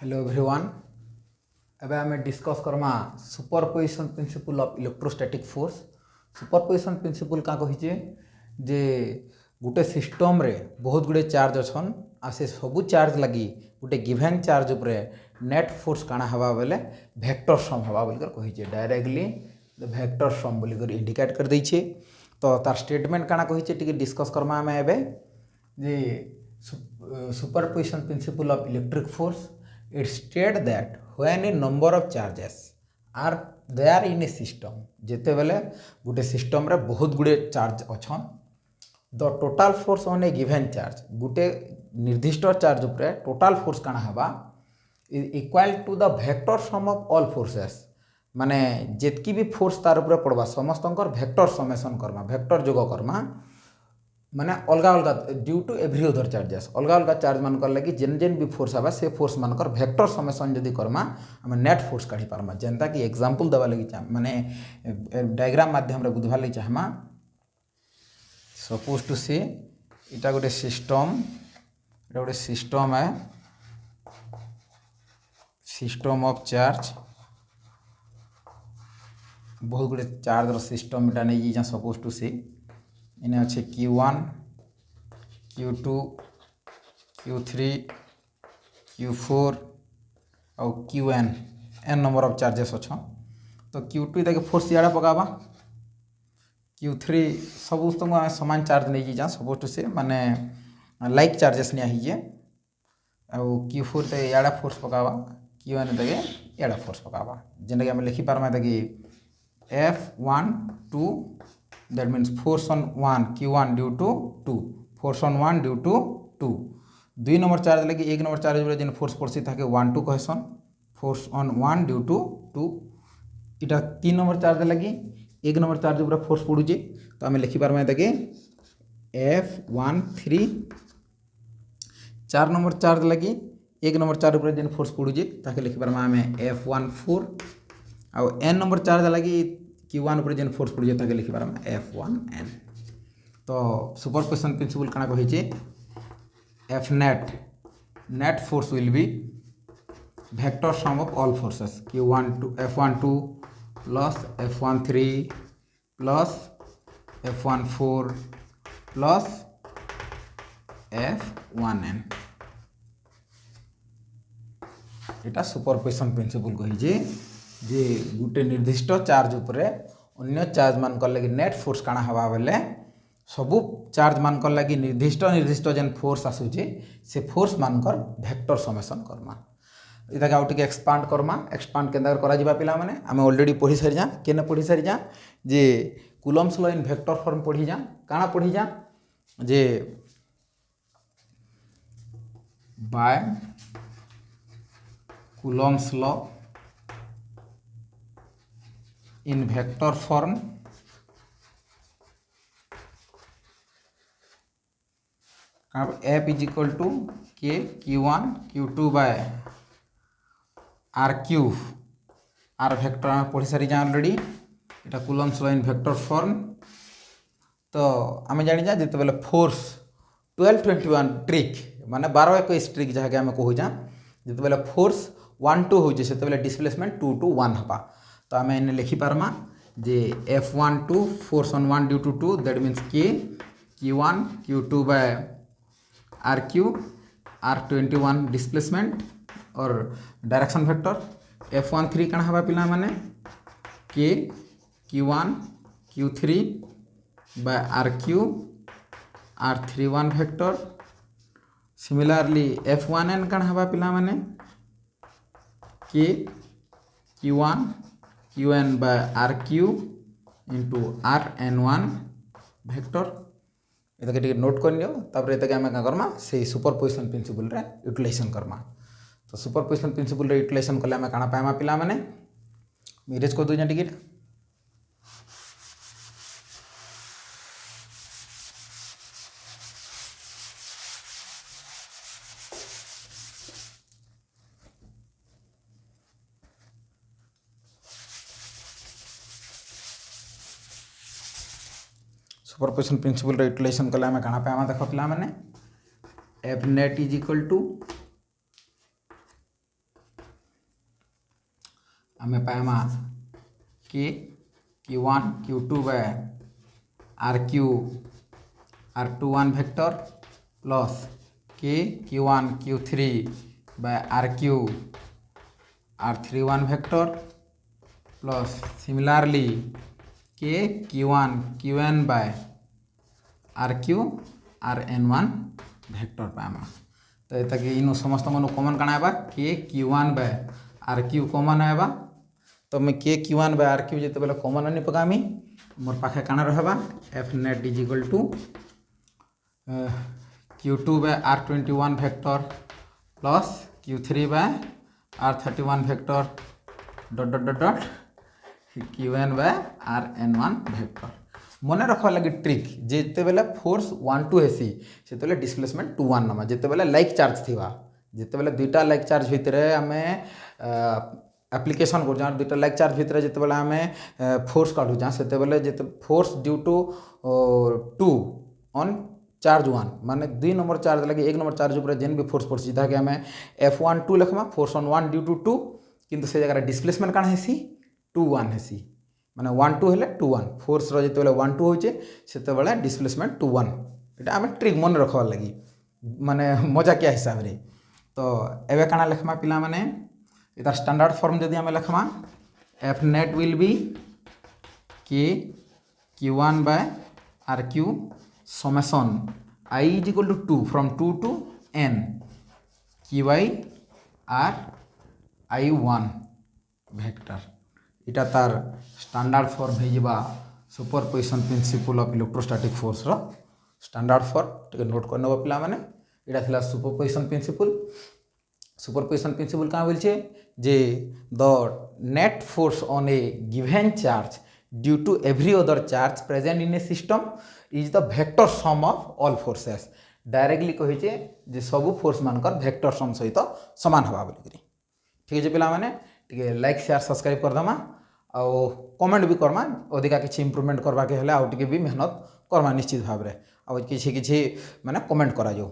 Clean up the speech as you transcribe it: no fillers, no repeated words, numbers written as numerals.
Hello everyone. एबे आमे discuss Karma superposition principle of electrostatic force. Superposition principle का कहिचे जे गुटे system रे बहुत गुड़े चार्ज अछन आ से सबु चार्ज लगी गुटे गिवन चार्ज उपरे नेट फोर्स काना हवा बेले वेक्टर सम हवा बोलकर कहिचे डायरेक्टली वेक्टर सम बोलकर इंडिकेट कर दैछे। तो तार स्टेटमेंट काना कहिचे टिके डिस्कस करमा आमे एबे जे superposition principle of electric force. It states that when a number of charges are there in a system, जेते बेले गुटे सिस्टम रे बहुत गुड़े चार्ज अच्छन, the total force on a given charge गुटे निर्दिष्ट चार्ज उपरे टोटाल फोर्स काना हवा is equal to the vector sum of all forces. माने जेतकी भी फोर्स तार उपरे पड़वा समस्तंकर वेक्टर समेसन करमा वेक्टर जोग करमा माने अलग अलग due to every other charges अलग अलग चार्ज मानकर लगी जेन जेन भी फोर्स आवा से फोर्स मानकर वेक्टर समेसन जदि करमा आम नेट फोर्स काढ़ी पार्मा। जेनता कि एग्जांपल देवा लगी माने डायग्राम माध्यम रे बुझवा लगी चाहमा। सपोज टू सी इटा गोटे सिस्टम है सिस्टम ऑफ चार्ज बहुत गुड़े चार्ज सिस्टम इटा नहीं जा। सपोज टू सी इने अच्छे Q1 Q2 Q3 Q4 और Qn n number of charges अच्छा। तो Q2 तक फोर्स इड़ा पकावा Q3 सब समान चार्ज नहीं जा। सपोज टू से माने लाइक चार्जेस नहीं आइए और Q4 तक इड़ा फोर्स पकावा Qn तक इड़ा फोर्स पकावा जेनटा कि आम लिखि पार्मा तक F12 that means force on 1 Q1 due to 2 force on 1 due to 2 दुई नंबर चार्ज लगी एक नंबर चार्ज जेन फोर्स पड़सी था 1 2 कहसन फोर्स ऑन 1 ड्यू टू 2 इटा 3 नंबर चार्ज लगी एक नंबर चार्ज ऊपर फोर्स पड़ुचे तो आम लिखि पार्मा तक F13 4 नंबर चार्ज लगी एक नंबर चार्ज ऊपर जेन फोर्स पड़ुचे ताके लिखि पार्मा आम F14 और n नंबर चार्ज लगी Q1 ऊपर जेन फोर्स पड़ुचे ताके लिखि पार्मा F1n। तो सुपरपोजिशन प्रिंसिपल काना कहिचे F net force will be vector sum of all forces F12 plus F13 plus F14 plus F1n। Etah superposition principle कहिचे जे गुटे निर्दिष्ट charge उपरे अन्य चार्ज मानकर लगी नेट फोर्स काना हवा बेले सबु चार्ज मानकर लगी निर्दिष्ट जेन फोर्स आसुचे से फोर्स मानकर वेक्टर समेसन करमा। इटा के आउट के एक्सपांड करमा एक्सपांड केंदा करा जिबा पिला माने आमे ऑलरेडी पढ़ी सारि जा केने पढ़ी सारि जा जे Coulomb's law in vector form पढ़ी जा काना पढ़ी जा जे by Coulomb's law in vector form F is equal to K Q1 Q2 by R cube R vector आम पढ़ी सारी जा ऑलरेडी इटा Coulomb's law in vector form. तो आम जानी जा जिते बेले फोर्स 1221 ट्रिक माने 1221 ट्रिक जहाँ के आम कहू जा जिते बेले फोर्स 1 2 होजे सेते बेले डिस्प्लेसमेंट 2 2 1 हबा। तो आम इन लिखि पार्मा जे F12 force on 1 due to 2 that means K Q1 Q2 बाय R क्यूब R21 डिस्प्लेसमेंट और डायरेक्शन वेक्टर F13 कण हवा पिला माने K Q1 Q3 बाय R cube R31 vector. Similarly F1n कण हवा पिला माने K Q1 Qn by R cube into Rn1 vector. इतके टिके नोट कर लियो तापर इतके आमे का करमा से सुपरपोजिशन प्रिंसिपल रे यूटिलाइजेशन करमा। तो सुपरपोजिशन प्रिंसिपल रे यूटिलाइजेशन कले आमे काना पाएमा पिला माने इरेज कर दो जा टिके सुपरपोजिशन प्रिंसिपल रे यूटिलाइजेशन कले आमे काना पाएमा देख पिला माने F net is equal to आमे पाएमा के Q1 Q2 bye RQ R21 vector plus k Q1 Q3 by RQ R31 vector plus similarly k Q1 Qn by RQ Rn1 vector पाएमा। तो ये तक इन समस्त मन कॉमन काना आएबा के Q1 बाय RQ कॉमन आएबा। तो मैं के Q1 बाय RQ जिते बेले कॉमन नहीं पकामी मोर पाखे काना रहबा F net is equal to Q2 बाय R21 वेक्टर प्लस Q3 बाय R31 vector dot dot dot dot Qn बाय Rn1 वेक्टर। मन रखा लगे ट्रिक जिते बेले फोर्स 1 2 हेसी से बेले डिस्प्लेसमेंट 2 1 नमा जिते बेले लाइक चार्ज थिबा जिते बेले दुईटा लाइक चार्ज भितर आमे एप्लिकेशन कर जा दुईटा लाइक चार्ज भितर जिते बेले आमे फोर्स काढू जा सेते बेले जिते force due to 2 on charge 1 माने 2 नंबर चार्ज लगे 1 नंबर चार्ज ऊपर जेन भी फोर्स पड़सी ता के आमे F12 लिखमा फोर्स ऑन 1 ड्यू टू 2 किंतु से जगह डिस्प्लेसमेंट काना हेसी 2 1 हेसी माने 1 2 हेले 2 1 फोर्स रो जिते बेले 1 2 होचे सेते बेले डिस्प्लेसमेंट 2 1 एटा आमे ट्रिक मन रखवा लगी माने मजा क्या हिसाब रे। तो एबे काना लिखमा पिला माने इधर स्टैंडर्ड फॉर्म जदि आमे लिखमा एफ नेट विल बी के Q1 बाय RQ summation I is equal to 2 from 2 to n Qi R I1 vector इटा तार स्टैंडर्ड फॉर्म है जिबा superposition principle of electrostatic force रो स्टैंडर्ड फॉर्म टिके नोट कर नबा पिला माने इटा थिला सुपरपोजिशन प्रिंसिपल का बोल छे जे the net force on a given charge due to every other charge present in a system is the vector sum of all forces directly कहि छे जे सब फोर्स मानकर वेक्टर सम सहित समान हवा बोली ठीक है पिला माने टिके लाइक शेयर सब्सक्राइब कर दमा आउ कमेंट भी करमा अधिका किछि इंप्रूवमेंट करबा के हेले आउ टिके भी मेहनत करमा निश्चित भाव रे आउ किछि किछि माने कमेंट करा जो।